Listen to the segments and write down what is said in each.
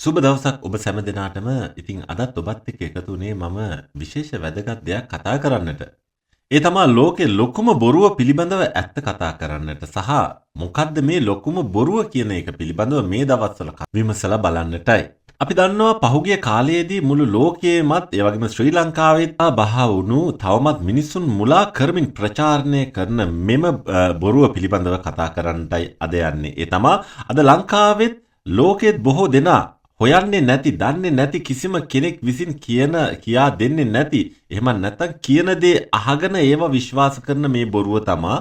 සුබ දවසක් ඔබ සැම දෙනාටම. ඉතින් අදත් ඔබත් එක්ක එකතු වුණේ මම විශේෂ වැදගත් දෙයක් කතා කරන්නට. ඒ තමයි ලෝකේ ලොකුම බොරුව පිළිබඳව ඇත්ත කතා කරන්නට සහ මොකද්ද මේ ලොකුම බොරුව කියන එක පිළිබඳව මේ දවස්වල විමසලා බලන්නටයි. අපි දන්නවා පහුගිය කාලයේදී මුළු ලෝකයේමත් ඒ වගේම ශ්‍රී ලංකාවෙත් බහ වුණු තවමත් මිනිසුන් මුලා කරමින් ප්‍රචාරණය කරන මෙම බොරුව පිළිබඳව කතා කරන්නටයි අද යන්නේ. ඒ තමයි අද ලංකාවෙත් ලෝකෙත් බොහෝ දෙනා හොයන්නේ නැති, දන්නේ නැති කිසිම කෙනෙක් විසින් කියා දෙන්නේ නැති, එහෙම නැත්නම් කියන දේ අහගෙන ඒව විශ්වාස කරන මේ බොරුව තමයි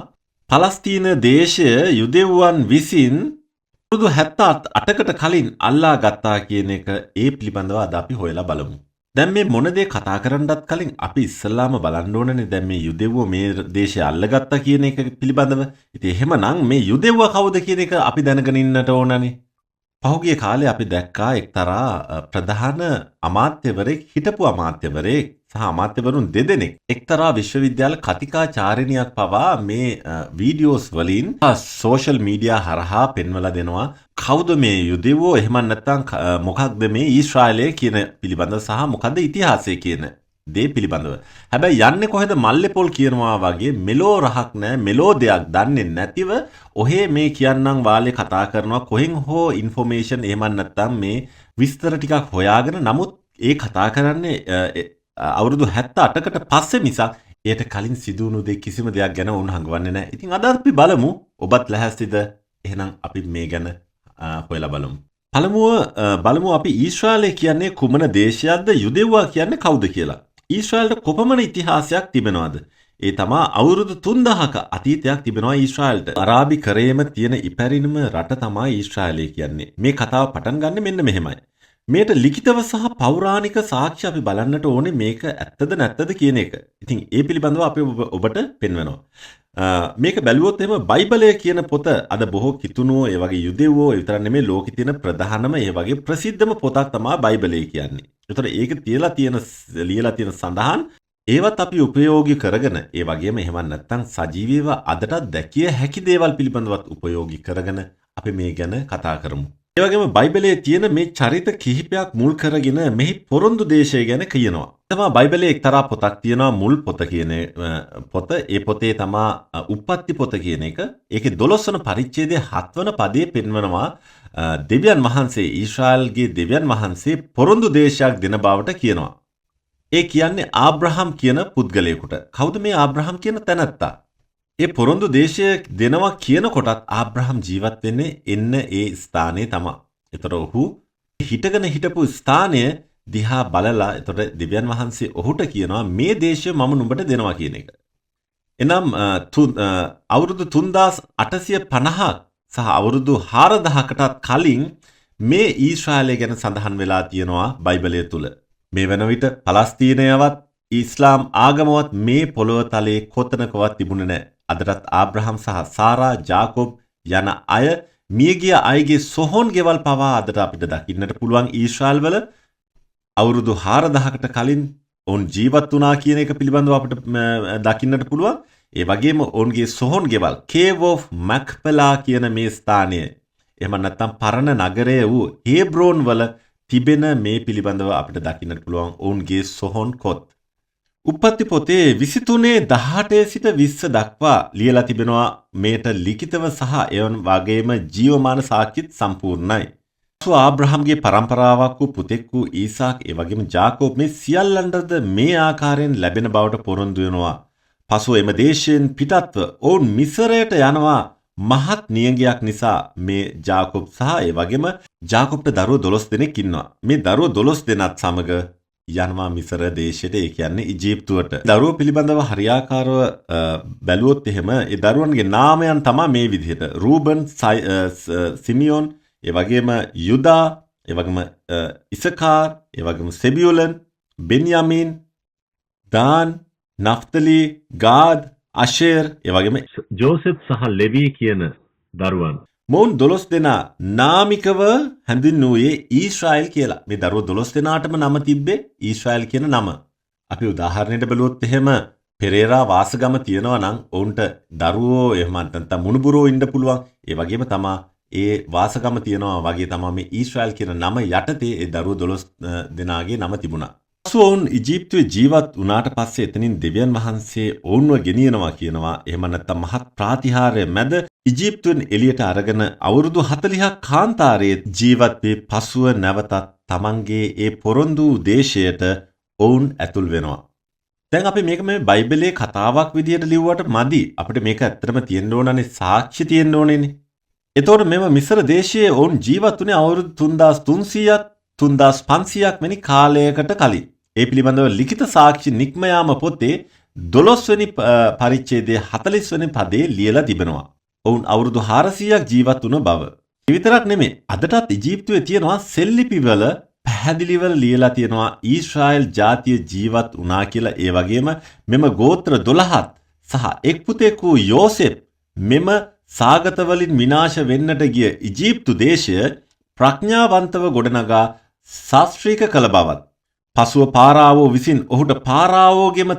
පලස්තීන දේශය යුදෙව්වන් විසින් අවුරුදු 78කට කලින් අල්ලා ගත්තා කියන එක ඒ පිළිබඳව අද අපි හොයලා බලමු. දැන් මේ මොන දේ කතා කරන්නත් කලින් අපි ඉස්සල්ලාම බලන්න ඕනනේ දැන් මේ යුදෙව්ව මේ දේශය අල්ලගත්තා කියන එක පිළිබඳව. ඉතින් එහෙමනම් මේ යුදෙව්ව කවුද කියන එක අපි දැනගෙන ඉන්නට ඕනනේ. පහුගිය කාලේ අපි දැක්කා එක්තරා ප්‍රධාන අමාත්‍යවරයෙක් හිටපු අමාත්‍යවරයෙක් සහ අමාත්‍යවරුන් දෙදෙනෙක් එක්තරා විශ්වවිද්‍යාල කතිකාචාර්යනියක් පවා මේ වීඩියෝස් වලින් සෝෂල් මීඩියා හරහා පෙන්වලා දෙනවා කවුද මේ යුදෙව්වෝ එහෙම නැත්නම් මොකක්ද මේ ඊශ්‍රායලය කියන පිළිබඳව සහ මොකද්ද ඉතිහාසය කියන දේ පිළිබඳව. හැබැයි යන්නේ කොහෙද මල්ලේ පොල් කියනවා වගේ මෙලෝ රහක් නැහැ, මෙලෝ දෙයක් දන්නේ නැතිව ඔහේ මේ කියන්නම් වාලේ කතා කරනවා කොහෙන් හෝ ඉන්ෆෝමේෂන් එහෙම නැත්නම් මේ විස්තර ටිකක් හොයාගෙන. නමුත් ඒ කතා කරන්නේ අවුරුදු 78කට පස්සේ මිසක් ඒට කලින් සිදුවුණු දේ කිසිම දෙයක් ගැන උන් හංගවන්නේ නැහැ. ඉතින් අද අපි බලමු ඔබත් ලැහැස්තිද? එහෙනම් අපි මේ ගැන හොයලා බලමු. බලමු අපි ඊශ්‍රායලය කියන්නේ කුමන දේශයක්ද, යුදෙව්වා කියන්නේ කවුද කියලා. ඊශ්‍රායලට කොපමණ ඉතිහාසයක් තිබෙනවද? ඒ තමා අවුරුදු 3000ක අතීතයක් තිබෙනවා ඊශ්‍රායලට. අරාබි කරේම තියෙන ඉපැරිණම රට තමයි ඊශ්‍රායලය කියන්නේ. මේ කතාව පටන් ගන්න මෙන්න මෙහෙමයි. මේට ලිඛිතව සහ පෞරාණික සාක්ෂි අපි බලන්නට ඕනේ මේක ඇත්තද නැත්තද කියන එක. ඉතින් ඒ පිළිබඳව අපි ඔබට පෙන්වනවා. මේක බැලුවොත් එහෙම බයිබලය කියන පොත අද බොහෝ කිතුණුවෝ ඒ වගේ යුදෙව්වෝ විතර නෙමෙයි ලෝකෙ තියෙන ප්‍රධානම ඒ වගේ ප්‍රසිද්ධම පොතක් තමයි බයිබලය කියන්නේ. ඒතර ඒක ලියලා තියෙන සඳහන් ඒවත් අපි උපයෝගී කරගෙන ඒ වගේම එහෙම නැත්නම් සජීවීව අදටත් දැකිය හැකි දේවල් පිළිබඳවත් උපයෝගී කරගෙන අපි මේ ගැන කතා කරමු. ඒ වගේම බයිබලයේ තියෙන මේ චරිත කිහිපයක් මුල් කරගෙන මෙහි පොරොන්දු දේශය ගැන කියනවා. තමයි බයිබලයේ එක්තරා පොතක් තියෙනවා මුල් පොත කියන පොත. ඒ පොතේ තමා උප්පත්ති පොත කියන එක. ඒකේ 12 වන පරිච්ඡේදයේ 7 වන පදයේ පෙන්වනවා දෙවියන් වහන්සේ ඊශ්‍රායල්ගේ දෙවියන් වහන්සේ පොරොන්දු දේශයක් දෙන බවට කියනවා. ඒ කියන්නේ ආබ්‍රහම් කියන පුද්ගලයෙකුට. කවුද මේ ආබ්‍රහම් කියන තැනැත්තා? ඒ පොරොන්දු දේශය දෙනවා කියනකොටත් ආබ්‍රහම් ජීවත් වෙන්නේ එන්න ඒ ස්ථානයේ තමයි. ඒතර ඔහු හිටගෙන හිටපු ස්ථානය දිහා බලලා ඒතර දෙවියන් වහන්සේ ඔහුට කියනවා මේ දේශය මම නුඹට දෙනවා කියන එක. එනම් අවුරුදු 3850ක් සහ අවුරුදු 4000කටත් කලින් මේ ඊශ්‍රායලය ගැන සඳහන් වෙලා තියෙනවා බයිබලය තුල. මේ වෙන විට පලස්තීනයවත් ඉස්ලාම් ආගමවත් මේ පොළොව තලයේ කොතනකවත් තිබුණේ නැහැ. අදටත් ආබ්‍රහම් සහ සාරා ජාකොබ් යන අය මියගිය අයගේ සොහොන් ගෙවල් පවා අදට අපිට දකින්නට පුළුවන් ඊශ්‍රායල් වල. අවුරුදු 4000කට කලින් ඔවුන් ජීවත් වුණා කියන එක පිළිබඳව අපිට දකින්නට පුළුවන්. ඒ වගේම ඔවුන්ගේ සොහොන් ගෙවල් Cave of Machpelah කියන මේ ස්ථානය එහෙම නැත්නම් පරණ නගරය වූ හේබ්‍රෝන් වල තිබෙන මේ පිළිබඳව අපිට දකින්නට පුළුවන් ඔවුන්ගේ සොහොන් කොත්. උප්පත්ති පොතේ 23:18 සිට 20 දක්වා ලියලා තිබෙනවා මේට ලිඛිතව සහ එවන් වගේම ජීවමාන සාක්ෂිත් සම්පූර්ණයි. සෝ ආබ්‍රහම්ගේ පරම්පරාවක් වූ පුතෙක් වූ ඊසාක් ඒ වගේම ජාකෝබ් මේ සියල්ලන්ටද මේ ආකාරයෙන් ලැබෙන බවට පොරොන්දු වෙනවා. පසුව එම දේශයෙන් පිටත්ව ඔවුන් මිසරයට යනවා මහත් නියඟයක් නිසා. මේ ජාකෝබ් සහ ඒ වගේම ජාකෝබ්ට දරුවෝ 12 දෙනෙක් ඉන්නවා. මේ දරුවෝ 12 දෙනාත් සමග යනවා මිසර දේශයට, ඒ කියන්නේ ඊජිප්තුවට. දරුවෝ පිළිබඳව හරියාකාරව බැලුවොත් එහෙම ඒ දරුවන්ගේ නාමයන් තමයි මේ විදිහට. රූබන්, සිමියෝන්, ඒ වගේම යුදා, ඒ වගේම ඉසකාර්, ඒ වගේම සෙබියුලන්, බෙන්යාමින්, දාන්, නෆ්තලි, ගාද්, අෂේර්, ඒ වගේම ජෝසෙෆ් සහ ලෙවි කියන දරුවන්. මොවුන් 12 දෙනා නාමිකව හැඳින්වුවේ ඊශ්‍රායල් කියලා. මේ දරුවෝ 12 දෙනාටම නම තිබ්බේ ඊශ්‍රායල් කියන නම. අපි උදාහරණයක් බැලුවොත් එහෙම පෙරේරා වාසගම තියෙනවා නම් ඔවුන්ට දරුවෝ එහෙම නැත්නම් මුණුබුරෝ ඉන්න පුළුවන්. ඒ වගේම තමා ඒ වාසගම තියනවා වගේ තමයි මේ ඊශ්‍රායල් කියන නම යටතේ ඒ දරුවෝ 12 දෙනාගේ නම තිබුණා. පසු ඔවුන් ඉජිප්තුවේ ජීවත් වුණාට පස්සේ එතනින් දෙවියන් වහන්සේ ඔවුන්ව ගෙනියනවා කියනවා. එහෙම නැත්නම් මහත් ප්‍රාතිහාර්ය මැද ඉජිප්තුවෙන් එළියට අරගෙන අවුරුදු 40ක් කාන්තාරයේ ජීවත් වී පසුව නැවතත් තමන්ගේ ඒ පොරොන්දු දේශයට ඔවුන් ඇතුල් වෙනවා. දැන් අපි මේක මේ බයිබලයේ කතාවක් විදියට ලිව්වට මදි. අපිට මේක ඇත්තටම තියෙන්න ඕනනේ සාක්ෂි තියෙන්න ඕනේනේ. එතකොට මෙම මිස්ර දෙශයේ ඔවුන් ජීවත් වුණේ අවුරුදු 3300ක් 3500ක් වැනි කාලයකට කලින්. ඒ පිළිබඳව ලිඛිත සාක්ෂි නික්ම යාම පොතේ 12 වෙනි පරිච්ඡේදයේ 40 වෙනි පදයේ ලියලා තිබෙනවා. ඔවුන් අවුරුදු 400ක් ජීවත් වුණ බව. ඒ විතරක් නෙමෙයි. අදටත් ඉජිප්තුවේ තියෙනවා සෙල්ලිපිවල පැහැදිලිව ලියලා තියෙනවා ඊශ්‍රායල් ජාතිය ජීවත් වුණා කියලා. ඒ වගේම මෙම ගෝත්‍ර 12ත් සහ එක් පුතෙක් වූ යෝසෙප් මෙම සාගත වලින් විනාශ වෙන්නට ගිය ඉජිප්තු දේශය ප්‍රඥාවන්තව ගොඩනගා ශාස්ත්‍රීක කළ බවත් පසුව පාරාවෝ විසින් ඔහුට පාරාවෝගෙම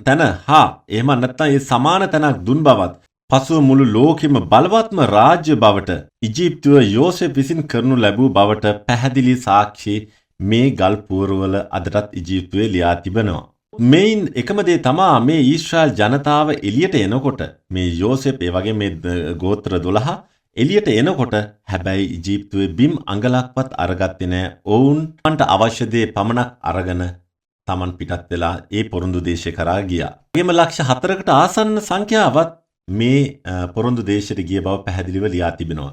තැන හා එහෙම නැත්නම් ඒ සමාන තැනක් දුන් බවත් පසුව මුළු ලෝකෙම බලවත්ම රාජ්‍ය බවට ඉජිප්තුව යෝසෙප් විසින් කරනු ලැබූ බවට පැහැදිලි සාක්ෂි මේ ගල් පුවරුවල අදටත් ඉජිප්තුවේ ලියා තිබෙනවා. මේන් එකම දේ තමා මේ ඊශ්‍රායල් ජනතාව එළියට එනකොට මේ යෝසෙප් ඒ වගේ මේ ගෝත්‍ර 12 එළියට එනකොට හැබැයි ඉජිප්තුවේ බිම් අඟලක්වත් අරගත්තේ නැහැ. ඔවුන්ට අවශ්‍ය දේ පමණක් අරගෙන Taman පිටත් වෙලා ඒ පොරොන්දු දේශේ කරා ගියා. එගේම ලක්ෂ 4කට ආසන්න සංඛ්‍යාවක් මේ පොරොන්දු දේශයට ගිය බව පැහැදිලිව ලියා තිබෙනවා.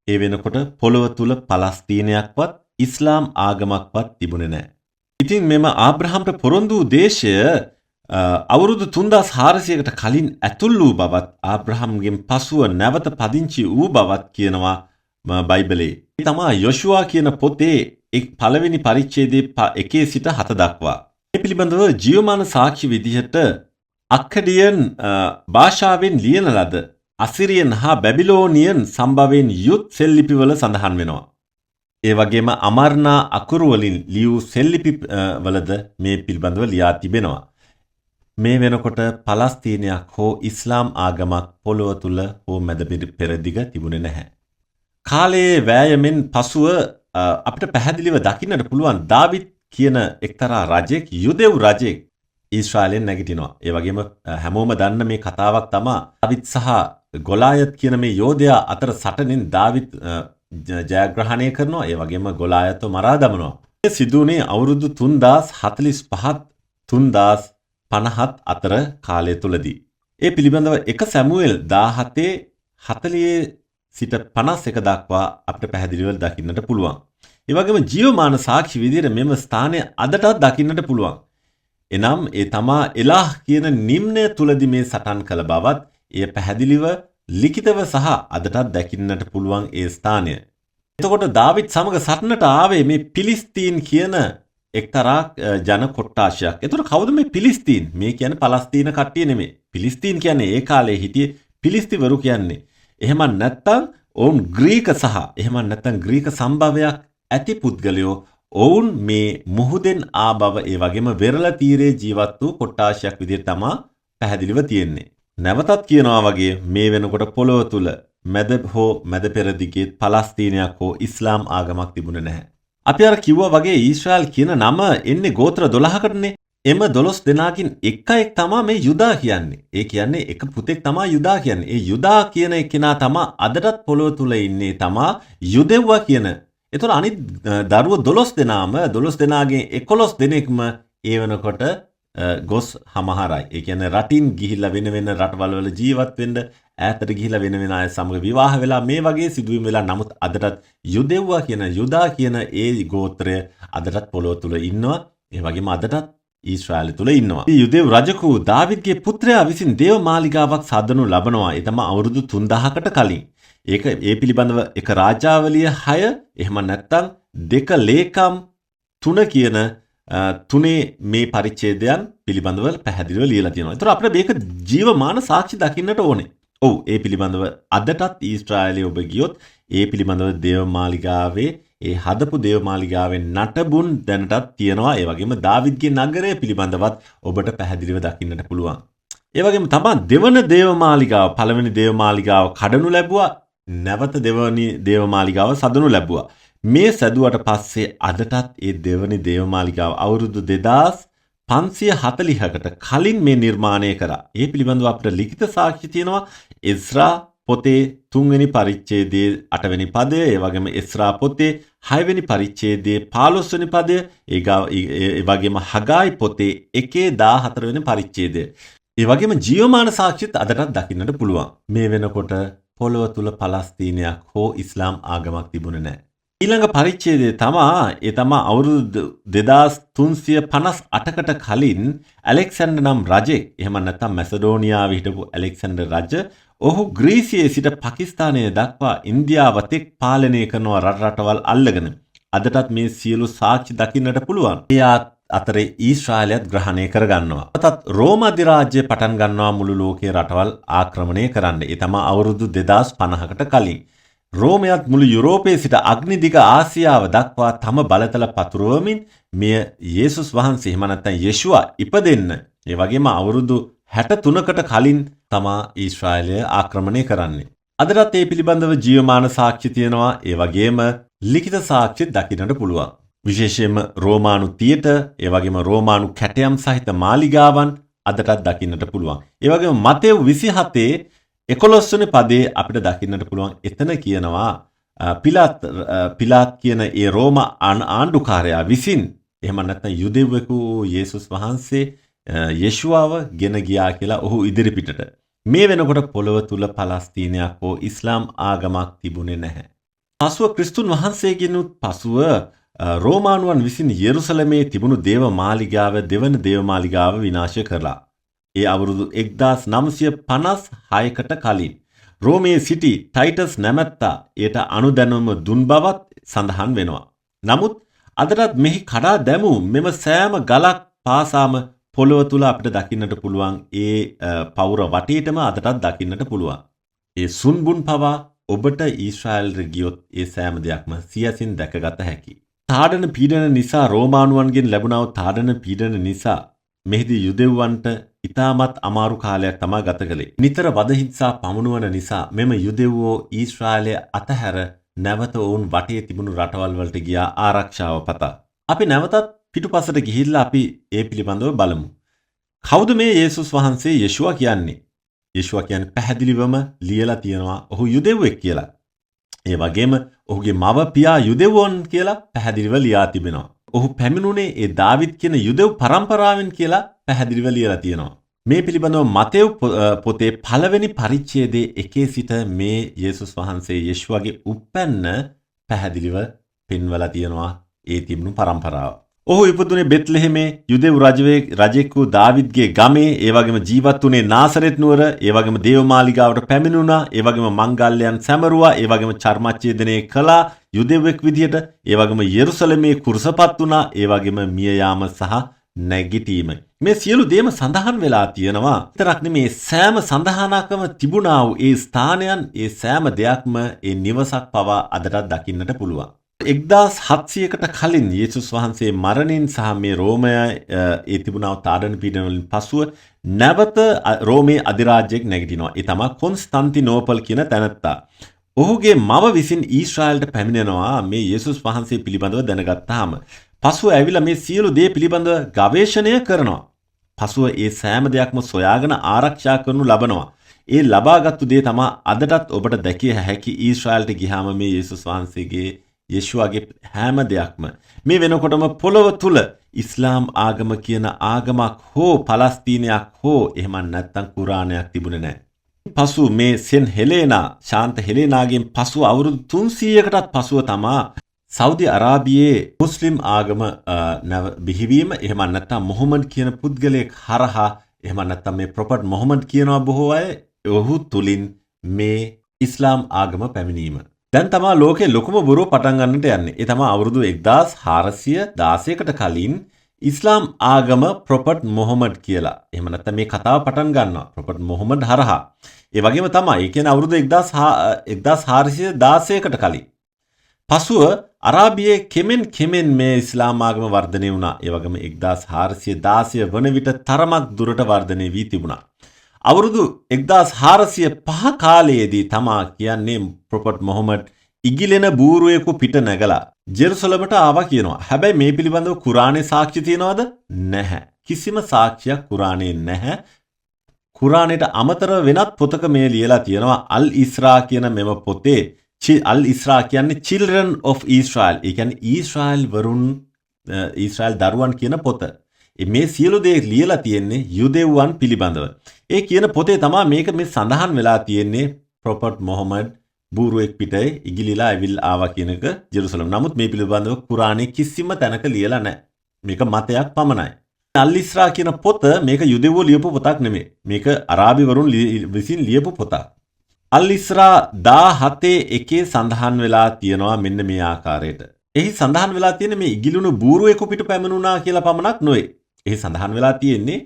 ඒ වෙනකොට පොළොව තුල පලස්තීනයක්වත් ඉස්ලාම් ආගමක්වත් තිබුණේ නැහැ. ඉතින් මෙම ආබ්‍රහම්ට පොරොන්දු දේශය අවුරුදු 3400කට කලින් ඇතුල් වූ බවත් ආබ්‍රහම්ගෙන් පසුව නැවත පදිංචි වූ බවත් කියනවා බයිබලයේ. ඒ තමයි යොෂුවා කියන පොතේ පළවෙනි පරිච්ඡේදයේ 1 සිට 7 දක්වා. මේ පිළිබඳව ජීවමාන සාක්ෂි විදිහට අක්කඩියන් භාෂාවෙන් ලියන ලද අසිරියන් හා බැබිලෝනියන් සම්භවයෙන් යුත් සෙල්ලිපිවල සඳහන් වෙනවා. ඒ වගේම අමර්නා අකුරු වලින් ලියූ සෙල්ලිපි වලද මේ පිළිබඳව ලියා තිබෙනවා. මේ වෙනකොට පලස්තීනයක් හෝ ඉස්ලාම් ආගමක් පොළොව තුල හෝ මැද පෙරදිග තිබුණේ නැහැ. කාලයේ වෑයමෙන් පසුව අපිට පැහැදිලිව දකින්නට පුළුවන් දාවිත් කියන එක්තරා රජෙක් යුදෙව් රජෙක් ඊශ්‍රායලෙන් නැගිටිනවා. ඒ වගේම හැමෝම දන්න මේ කතාවක් තමයි දාවිත් සහ ගොලායත් කියන මේ යෝධයා අතර සටනෙන් දාවිත් ජයග්‍රහණය කරනවා. ඒ වගේම ගොලායත්ව මරා දමනවා. මේ සිදුවුනේ අවුරුදු 3045 3050 අතර කාලය තුලදී. ඒ පිළිබඳව 1 සැමුවෙල් 17:40 සිට 51 දක්වා අපිට පැහැදිලිව දකින්නට පුළුවන්. ඒ වගේම ජීවමාන සාක්ෂි විදිහට මෙම ස්ථානය අදටත් දකින්නට පුළුවන්. එනම් ඒ තමා එලාහ් කියන නිම්නය තුලදී මේ සටන් කළ බවත් එය පැහැදිලිව ලිඛිතව සහ අදටත් දකින්නට පුළුවන් ඒ ස්ථානය. එතකොට දාවිත් සමග සටනට ආවේ මේ පිලිස්තීන් කියන එක්තරා ජන කොට්ටාශයක්. එතකොට කවුද මේ පිලිස්තීන්? මේ කියන්නේ පලස්තීන කට්ටිය නෙමෙයි. පිලිස්තීන් කියන්නේ ඒ කාලේ හිටියේ පිලිස්තිවරු කියන්නේ. එහෙම නැත්නම් ඔවුන් ග්‍රීක සහ එහෙම නැත්නම් ග්‍රීක සම්භවයක් ඇති පුද්ගලයෝ. ඔවුන් මේ මුහුදෙන් ආ බව ඒ වගේම වෙරළ තීරයේ ජීවත් වූ කොට්ටාශයක් විදිහට තමයි පැහැදිලිව තියෙන්නේ. නැවතත් කියනවා වගේ මේ වෙනකොට පොළොව තුල මැද හෝ මැද පෙරදිගේ පලස්තීනයක් හෝ ඉස්ලාම් ආගමක් තිබුණේ නැහැ. අපි අර කිව්වා වගේ ඊශ්‍රායල් කියන නම එන්නේ ගෝත්‍ර 12කටනේ. එම 12 දෙනාකින් එක තමයි මේ යුදා කියන්නේ. ඒ කියන්නේ එක පුතෙක් තමයි යුදා කියන්නේ. ඒ යුදා කියන කෙනා තමයි අදටත් පොළොව තුල ඉන්නේ තමයි යුදෙව්වා කියන. එතකොට අනිත් දරුවෝ 12 දෙනාම 12 දෙනාගෙන් 11 දෙනෙක්ම ඒ වෙනකොට ගොස් හමහරයි. ඒ කියන්නේ රටින් ගිහිල්ලා වෙන වෙන රටවල් වල ජීවත් වෙන්න ඈතට ගිහිල්ලා වෙන වෙන අය සමග විවාහ වෙලා මේ වගේ සිදුවීම් වෙලා නමුත් අදටත් යුදෙව්වා කියන යුදා කියන ඒ ගෝත්‍රය අදටත් පොළොව තුල ඉන්නවා. ඒ වගේම අදටත් ඊශ්‍රායල තුල ඉන්නවා. මේ යුදෙව් රජකු දාවිද්ගේ පුත්‍රයා විසින් දේව මාලිගාවක් සාදනු ලබනවා. ඒ තමයි අවුරුදු 3000කට කලින්. ඒක ඒ පිළිබඳව එක රාජාවලිය 6 එහෙම නැත්නම් 2 ලේකම් 3 කියන තුනේ මේ පරිච්ඡේදයන් පිළිබඳව පැහැදිලිව ලියලා තියෙනවා. ඒතර අපිට මේක ජීවමාන සාක්ෂි දකින්නට ඕනේ. ඔව් ඒ පිළිබඳව අදටත් ඊශ්‍රායලයේ ඔබ ගියොත් ඒ පිළිබඳව දේවමාලිගාවේ ඒ හදපු දේවමාලිගාවේ නටබුන් දැනටත් තියෙනවා. ඒ වගේම දාවිද්ගේ නගරය පිළිබඳවත් ඔබට පැහැදිලිව දකින්නට පුළුවන්. ඒ වගේම තමයි දෙවන දේවමාලිගාව පළවෙනි දේවමාලිගාව කඩනු ලැබුවා. නැවත දෙවනි දේවමාලිගාව සදනු ලැබුවා. මේ සැදුවට පස්සේ අදටත් ඒ දෙවනි දේවමාලිගාව අවුරුදු 2540කට කලින් මේ නිර්මාණය කරා. ඒ පිළිබඳව අපිට ලිඛිත සාක්ෂි තියෙනවා. එස්රා පොතේ 3 වෙනි පරිච්ඡේදයේ 8 වෙනි පදය, ඒ වගේම එස්රා පොතේ 6 වෙනි පරිච්ඡේදයේ 15 වෙනි පදය, ඒ වගේම හගායි පොතේ 1:14 වෙනි පරිච්ඡේදය. ඒ වගේම ජීවමාන සාක්ෂිත් අදටත් දකින්නට පුළුවන්. මේ වෙනකොට පොළොව තුල පලස්තීනයක් හෝ ඉස්ලාම් ආගමක් තිබුණේ නැහැ. ඊළඟ පරිච්ඡේදය තමා අවුරුදු 2358කට කලින් ඇලෙක්සැන්ඩර් නම් රජෙක්, එහෙම නැත්නම් මැසඩෝනියාවේ හිටපු ඇලෙක්සැන්ඩර් රජ, ඔහු ග්‍රීසියේ සිට පාකිස්තානයේ දක්වා ඉන්දියාව තෙක් පාලනය කරන රටවල් අල්ලගෙන අදටත් මේ සියලු සාක්ෂි දකින්නට පුළුවන්. ඒ අතරේ ඊශ්‍රායලයත් ග්‍රහණය කරගන්නවා. අතත් රෝම අධිරාජ්‍ය පටන් ගන්නවා මුළු ලෝකයේ රටවල් ආක්‍රමණය කරන්න. ඒ තමයි අවුරුදු 2050කට කලින්. රෝමයත් මුළු යුරෝපයේ සිට අග්නිදිග ආසියාව දක්වා තම බලතල පතුරවමින් මෙය යේසුස් වහන්සේ එහෙම නැත්නම් යේෂුවා ඉපදෙන්න ඒ වගේම අවුරුදු 63කට කලින් තමා ඊශ්‍රායලය ආක්‍රමණය කරන්නේ. අදටත් මේ පිළිබඳව ජීවමාන සාක්ෂි තියෙනවා. ඒ වගේම ලිඛිත සාක්ෂි දකින්නට පුළුවන්. විශේෂයෙන්ම රෝමානු තියටර්, ඒ වගේම රෝමානු කැටයම් සහිත මාලිගාවන් අදටත් දකින්නට පුළුවන්. ඒ වගේම මතෙව් 27 11 වෙනි පදයේ අපිට දකින්නට පුළුවන්. එතන කියනවා පිලාත් කියන ඒ රෝම ආණ්ඩුකාරයා විසින් එහෙම නැත්නම් යුදෙව්වෙකු යේසුස් වහන්සේ යේෂුවාව ගෙන ගියා කියලා ඔහු ඉදිරිපිටට. මේ වෙනකොට පොළොව තුල පලස්තීනයක් හෝ ඉස්ලාම් ආගමක් තිබුණේ නැහැ. පසුව ක්‍රිස්තුන් වහන්සේගෙනුත් පසුව රෝමානුවන් විසින් යෙරුසලමේ තිබුණු දේව මාලිගාව දෙවන දේව මාලිගාව විනාශ කළා. ඒ අවුරුදු 1956කට කලින් රෝමයේ සිටි ටයිටස් නැමැත්තා එයට අනුදැනුම දුන් බවත් සඳහන් වෙනවා. නමුත් අදටත් මෙහි කඩා දැමූ මෙම සෑම ගලක් පාසාම පොළොව තුල අපිට දකින්නට පුළුවන්. ඒ පවුර වටේටම අදටත් දකින්නට පුළුවන්. ඒ සුන්බුන් පවා ඔබට ඊශ්‍රායලට ගියොත් ඒ සෑම දෙයක්ම සියසින් දැකගත හැකියි. තාඩන පීඩන නිසා රෝමානුවන්ගෙන් ලැබුණා වූ තාඩන පීඩන නිසා මෙහිදී යුදෙව්වන්ට ඉතාමත් අමාරු කාලයක් තමා ගත කළේ. නිතර වදහිංසා පමුණුවන නිසා මෙම යුදෙව්වෝ ඊශ්‍රායලය අතහැර නැවත ඔවුන් වටේ තිබුණු රටවල් වලට ගියා ආරක්ෂාව පතා. අපි නැවතත් පිටුපසට ගිහිල්ලා අපි ඒ පිළිබඳව බලමු. කවුද මේ යේසුස් වහන්සේ යේෂුවා කියන්නේ? යේෂුවා කියන්නේ පැහැදිලිවම ලියලා තියෙනවා ඔහු යුදෙව්වෙක් කියලා. ඒ වගේම ඔහුගේ මව පියා යුදෙව්වොන් කියලා පැහැදිලිව ලියා තිබෙනවා. ඔහු පැමිණුනේ ඒ දාවිද් කියන යුදෙව් පරම්පරාවෙන් කියලා පැහැදිලිව ලියලා තියෙනවා. මේ පිළිබඳව මතෙව් පොතේ 1 වෙනි පරිච්ඡේදයේ 1 සිට මේ යේසුස් වහන්සේ යේෂුවාගේ උප්පැන්න පැහැදිලිව පෙන්වලා තියෙනවා ඒ තිබුණු පරම්පරාව. ඔහු ඉපදුනේ බෙත්ලෙහෙමේ යුදෙව් රජෙක් වූ දාවිද්ගේ ගමේ, ඒ වගේම ජීවත් වුණේ නාසරෙත් නුවර, ඒ වගේම දේවමාලිගාවට පැමිණුණා, ඒ වගේම මංගල්‍යයන් සැමරුවා, ඒ වගේම චර්මච්ඡේදනය කළා යුදෙව්වෙක් විදියට, ඒ වගේම යෙරුසලමේ කුරුසපත් වුණා, ඒ වගේම මිය යාම සහ නැගිටීම. මේ සියලු දේම සඳහන් වෙලා තියෙනවා. විතරක් නෙමේ සෑම සඳහනකම තිබුණා වූ ඒ ස්ථානයන්, ඒ සෑම දෙයක්ම ඒ නිවසක් පවා අදටත් දකින්නට පුළුවන්. 1700කට කලින් යේසුස් වහන්සේ මරණින් සහ මේ රෝමයේ ඒ තිබුණා වූ තාඩන පීඩන වලින් පසුව නැවත රෝමේ අධිරාජ්‍යයක් නැගිටිනවා. ඒ තමයි කොන්ස්ටන්තිනෝපල් කියන තැනත්තා. ඔහුගේ මව විසින් ඊශ්‍රායලට පැමිණෙනවා මේ යේසුස් වහන්සේ පිළිබඳව දැනගත්තාම. පසුව ඇවිල්ලා මේ සියලු දේ පිළිබඳව ගවේෂණය කරනවා. පසුව ඒ සෑම දෙයක්ම සොයාගෙන ආරක්ෂා කරනු ලබනවා. ඒ ලබාගත්තු දේ තමයි අදටත් ඔබට දැකිය හැකි ඊශ්‍රායලට ගියාම මේ යේසුස් වහන්සේගේ යේෂුවාගේ හැම දෙයක්ම. මේ වෙනකොටම පොළොව තුල ඉස්ලාම් ආගම කියන ආගමක් හෝ පලස්තීනයක් හෝ එහෙම නැත්නම් කුරානයක් තිබුණේ නැහැ. පසු මේ සෙන් හෙලේනා ශාන්ත හෙලේනාගෙන් පසු අවුරුදු 300කටත් පසුව තමා සෞදි අරාබියේ මුස්ලිම් ආගම බිහිවීම, එහෙම නැත්නම් මොහමඩ් කියන පුද්ගලයෙක් හරහා, එහෙම නැත්නම් මේ ප්‍රොෆට් මොහමඩ් කියනවා බොහෝ අය, ඔහු තුලින් මේ ඉස්ලාම් ආගම පැමිණීම. දැන් තමා ලෝකේ ලොකුම බොරුව පටන් ගන්නට යන්නේ. ඒ තමයි අවුරුදු 1416කට කලින් ඉස්ලාම් ආගම ප්‍රොෆට් මොහමඩ් කියලා. එහෙම නැත්නම් මේ කතාව පටන් ගන්නවා ප්‍රොෆට් මොහමඩ් හරහා. ඒ වගේම තමයි ඒ කියන්නේ අවුරුදු 1416කට කලින්. පසුව අරාබියේ කෙමෙන් මේ ඉස්ලාම් ආගම වර්ධනය වුණා. ඒ වගේම 1416 වන විට තරමක් දුරට වර්ධනය වී තිබුණා. අවුරුදු 1405 කාලයේදී තමා කියන්නේ ප්‍රොෆට් මොහමඩ් ඉගිලෙන බූරුවෙකු පිට නැගලා ජෙරුසලමට ආවා කියනවා. හැබැයි මේ පිළිබඳව කුරානයේ සාක්ෂි තියනවද? නැහැ. කිසිම සාක්ෂියක් කුරානයේ නැහැ. කුරානයට අමතරව වෙනත් පොතක මේ ලියලා තියෙනවා අල් ඉස්රා කියන මෙම පොතේ අල් ඉස්රා කියන්නේ children of Israel. ඒ කියන්නේ ඊශ්‍රායල් දරුවන් කියන පොත. මේ සියලු දේ ලියලා තියෙන්නේ යුදෙව්වන් පිළිබඳව. ඒ කියන පොතේ තමයි මේක මේ සඳහන් වෙලා තියෙන්නේ ප්‍රොෆට් මොහමඩ් බූරුවෙක් පිටේ ඉගිලිලා ආවා කියන එක ජෙරුසලම්. නමුත් මේ පිළිබඳව කුරානයේ කිසිම තැනක ලියලා නැහැ. මේක මතයක් පමණයි. අල් ඉස්රා කියන පොත මේක යුදෙව්වෝ ලියපු පොතක් නෙමෙයි. මේක අරාබි වරුන් විසින් ලියපු පොතක්. අල් ඉස්රා 17:1 සඳහන් වෙලා තියෙනවා මෙන්න මේ ආකාරයට. එහි සඳහන් වෙලා තියෙන්නේ මේ ඉගිලුණු බූරුවෙකු පිට පැමිණුණා කියලා පමණක් නෙවෙයි. එහි සඳහන් වෙලා තියෙන්නේ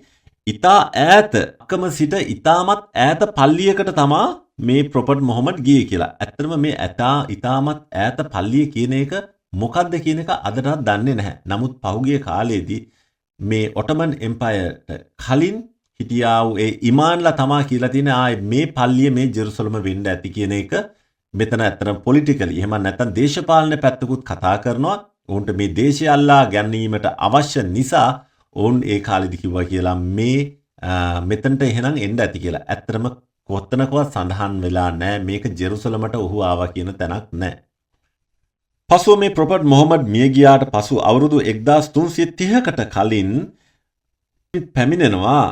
ඉතා ඈත අකම සිට ඉතාමත් ඈත පල්ලියකට තමා මේ ප්‍රොෆට් මොහමඩ් ගියේ කියලා. ඇත්තටම මේ ඉතාමත් ඈත පල්ලිය කියන එක මොකක්ද කියන එක අදටත් දන්නේ නැහැ. නමුත් පහුගිය කාලේදී මේ ඔටමන් එම්පයර්ට කලින් හිටියා වූ ඒ ඉමාන්ලා තමා කියලා තියෙන මේ පල්ලිය මේ ජෙරුසලම වෙන්න ඇති කියන එක මෙතන ඇත්තටම පොලිටිකලි එහෙම නැත්නම් දේශපාලන පැත්තකුත් කතා කරනවා. උන්ට මේ දේශය අල්ලා ගැනීමට අවශ්‍ය නිසා ඔවුන් ඒ කාලෙදි කිව්වා කියලා මේ මෙතනට එහෙනම් එන්න ඇති කියලා. ඇත්තටම කොතනකවත් සඳහන් වෙලා නැහැ මේක ජෙරුසලමට ඔහු ආවා කියන තැනක් නැහැ. පසුව මේ ප්‍රොෆට් මොහමඩ් මිය ගියාට පසු අවුරුදු 1330කට කලින් පැමිණෙනවා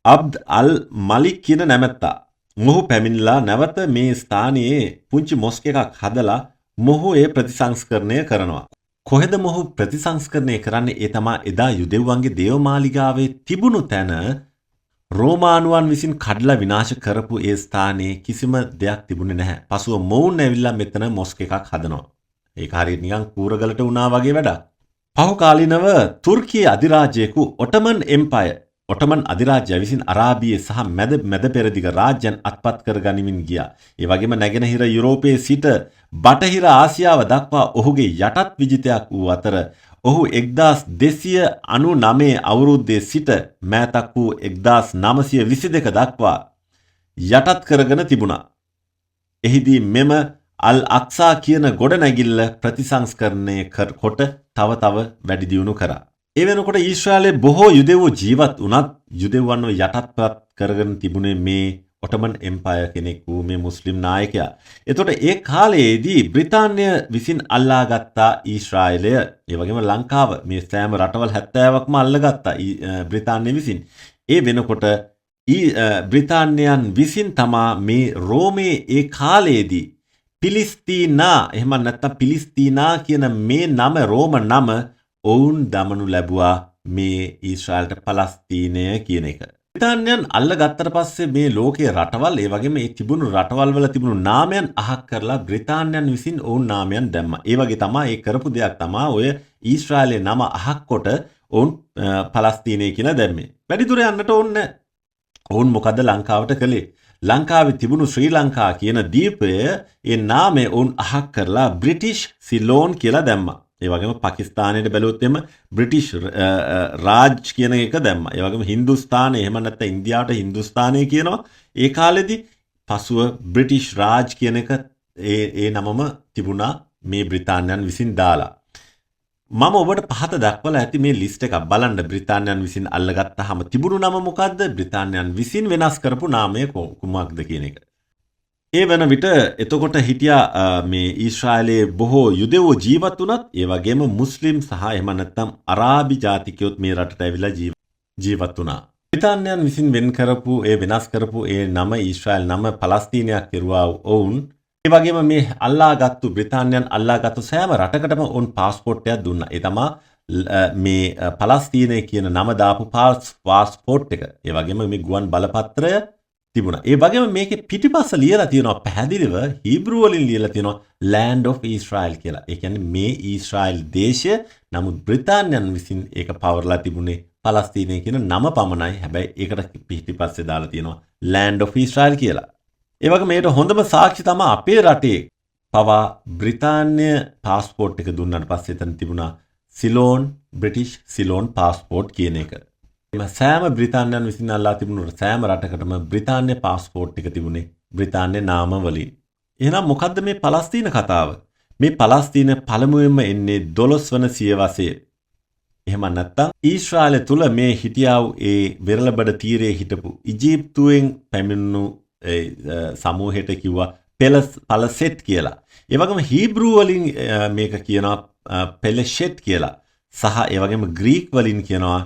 අබ්ද් අල් මලික් කියන නැමැත්තා. මොහු පැමිණලා නැවත මේ ස්ථානයේ පුංචි මොස්ක් එකක් හදලා මොහු ඒ ප්‍රතිසංස්කරණය කරනවා. කොහෙද මොහු ප්‍රතිසංස්කරණය කරන්නේ? ඒ තමයි එදා යුදෙව්වන්ගේ දේවමාලිගාවේ තිබුණු තැන රෝමානුවන් විසින් කඩලා විනාශ කරපු ඒ ස්ථානයේ කිසිම දෙයක් තිබුණේ නැහැ. පසුව මොවුන් ඇවිල්ලා මෙතන මොස්ක් එකක් හදනවා. ඒක හරියට නිකන් කූරගලට වුණා වගේ වැඩක්. පහු කාලිනව තුර්කියේ අධිරාජ්‍යයෙකු ඔටමන් අධිරාජ්‍යය විසින් අරාබියේ සහ මැද පෙරදිග රාජ්‍යයන් අත්පත් කර ගනිමින් ගියා. ඒ වගේම නැගෙනහිර යුරෝපයේ සිට බටහිර ආසියාව දක්වා ඔහුගේ යටත් විජිතයක් වූ අතර ඔහු 1299 අවුරුද්දේ සිට මෑතක් වූ 1922 දක්වා යටත් කරගෙන තිබුණා. එහිදී මෙම අල් අක්සා කියන ගොඩනැගිල්ල ප්‍රතිසංස්කරණය කොට තව වැඩි දියුණු කරා. ඒ වෙනකොට ඊශ්‍රායලයේ බොහෝ යුදෙව්වෝ ජීවත් වුණත් යුදෙව්වන්ව යටත්පත් කරගෙන තිබුණේ මේ ඔටමන් එම්පයර් කෙනෙක් වූ මේ මුස්ලිම් නායකයා. එතකොට ඒ කාලයේදී බ්‍රිතාන්‍ය විසින් අල්ලාගත්තා ඊශ්‍රායලය. ඒ වගේම ලංකාව මේ සෑම රටවල් 70ක්ම අල්ලගත්තා බ්‍රිතාන්‍ය විසින්. ඒ වෙනකොට බ්‍රිතාන්‍යයන් විසින් තමා මේ රෝමේ ඒ කාලයේදී පිලිස්තීනා එහෙම නැත්නම් පිලිස්තීනා කියන මේ නම රෝම නම ඔවුන් දමනු ලැබුවා මේ ඊශ්‍රායලට පලස්තීනය කියන එක. බ්‍රිතාන්‍යයන් අල්ලගත්තට පස්සේ මේ ලෝකයේ රටවල් ඒ වගේම මේ තිබුණු රටවල් වල තිබුණු නාමයන් අහක් කරලා බ්‍රිතාන්‍යයන් විසින් ඔවුන් නාමයන් දැම්මා. ඒ වගේ තමයි ඒ කරපු දෙයක් තමයි ඔය ඊශ්‍රායලයේ නම අහක් කොට ඔවුන් පලස්තීනය කියලා දැම්මේ. වැඩි දුර යන්නට ඕනේ නැහැ. ඔවුන් මොකද ලංකාවට කළේ? ලංකාවේ තිබුණු ශ්‍රී ලංකා කියන දීපය ඒ නාමය ඔවුන් අහක් කරලා බ්‍රිටිෂ් සිලෝන් කියලා දැම්මා. ඒ වගේම පාකිස්තානයේ බැලුවොත් එම බ්‍රිටිෂ් රාජ් කියන එක දැම්මා. ඒ වගේම හින්දුස්තානය එහෙම නැත්නම් ඉන්දියාවට හින්දුස්තානය කියනවා. ඒ කාලෙදි පසුව බ්‍රිටිෂ් රාජ් කියන එක ඒ නමම තිබුණා මේ බ්‍රිතාන්‍යයන් විසින් දාලා. මම ඔබට පහත දක්වලා ඇති මේ ලිස්ට් එකක් බලන්න. බ්‍රිතාන්‍යයන් විසින් අල්ලගත්තාම තිබුණු නම මොකද්ද? බ්‍රිතාන්‍යයන් විසින් වෙනස් කරපු නාමය කුමක්ද කියන එක. ඒ වෙන විට එතකොට හිටියා මේ ඊශ්‍රායලයේ බොහෝ යුදෙව්වෝ ජීවත් වුණත් ඒ වගේම මුස්ලිම් සහ එහෙම නැත්නම් අරාබි ජාතිකයොත් මේ රටට ඇවිල්ලා ජීවත් වුණා. බ්‍රිතාන්‍යයන් විසින් වෙනස් කරපු ඒ නම ඊශ්‍රායල් නම පලස්තීනයක් කෙරුවා ඔවුන්. ඒ වගේම මේ බ්‍රිතාන්‍යයන් අල්ලාගත්තු සෑම රටකටම ඔවුන් පාස්පෝර්ට් එකක් දුන්නා. ඒ තමයි මේ පලස්තීනය කියන නම දාපු පාස්පෝර්ට් එක. ඒ වගේම මේ ගුවන් බලපත්‍රය තිබුණා. ඒ වගේම මේකේ පිටිපස්ස ලියලා තියෙනවා පැහැදිලිව හීබ්‍රු වලින් ලියලා තියෙනවා land of Israel කියලා. ඒ කියන්නේ මේ ඊශ්‍රායල් දේශය. නමුත් බ්‍රිතාන්‍යයන් විසින් ඒක පවර්ලා තිබුණේ පලස්තීනය කියන නම පමණයි. හැබැයි ඒකට පිටිපස්සේ දාලා තියෙනවා land of Israel කියලා. ඒ වගේ මේකට හොඳම සාක්ෂි තමයි අපේ රටේ පවා බ්‍රිතාන්‍ය පාස්පෝර්ට් එක දුන්නාට පස්සේ එතන තිබුණා සිලෝන් බ්‍රිටිෂ් සිලෝන් පාස්පෝර්ට් කියන එක. සෑම බ්‍රිතාන්‍යයන් විසින් අල්ලා තිබුණු සෑම රටකටම බ්‍රිතාන්‍ය පාස්පෝර්ට් එක තිබුණේ බ්‍රිතාන්‍ය නාම වලින්. එහෙනම් මොකද්ද මේ පලස්තීන කතාව? මේ පලස්තීන පළමුවෙන්ම එන්නේ 12 වන සියවසේ. එහෙම නැත්නම් ඊශ්‍රායල තුල මේ හිටියා වූ ඒ වෙරළබඩ තීරයේ හිටපු ඊජිප්තුවෙන් පැමිණුණු සමූහයට කිව්වා පලසෙට් කියලා. ඒ වගේම හීබ්‍රු වලින් මේක කියනවා පෙලෙෂෙට් කියලා. සහ ඒ වගේම ග්‍රීක් වලින් කියනවා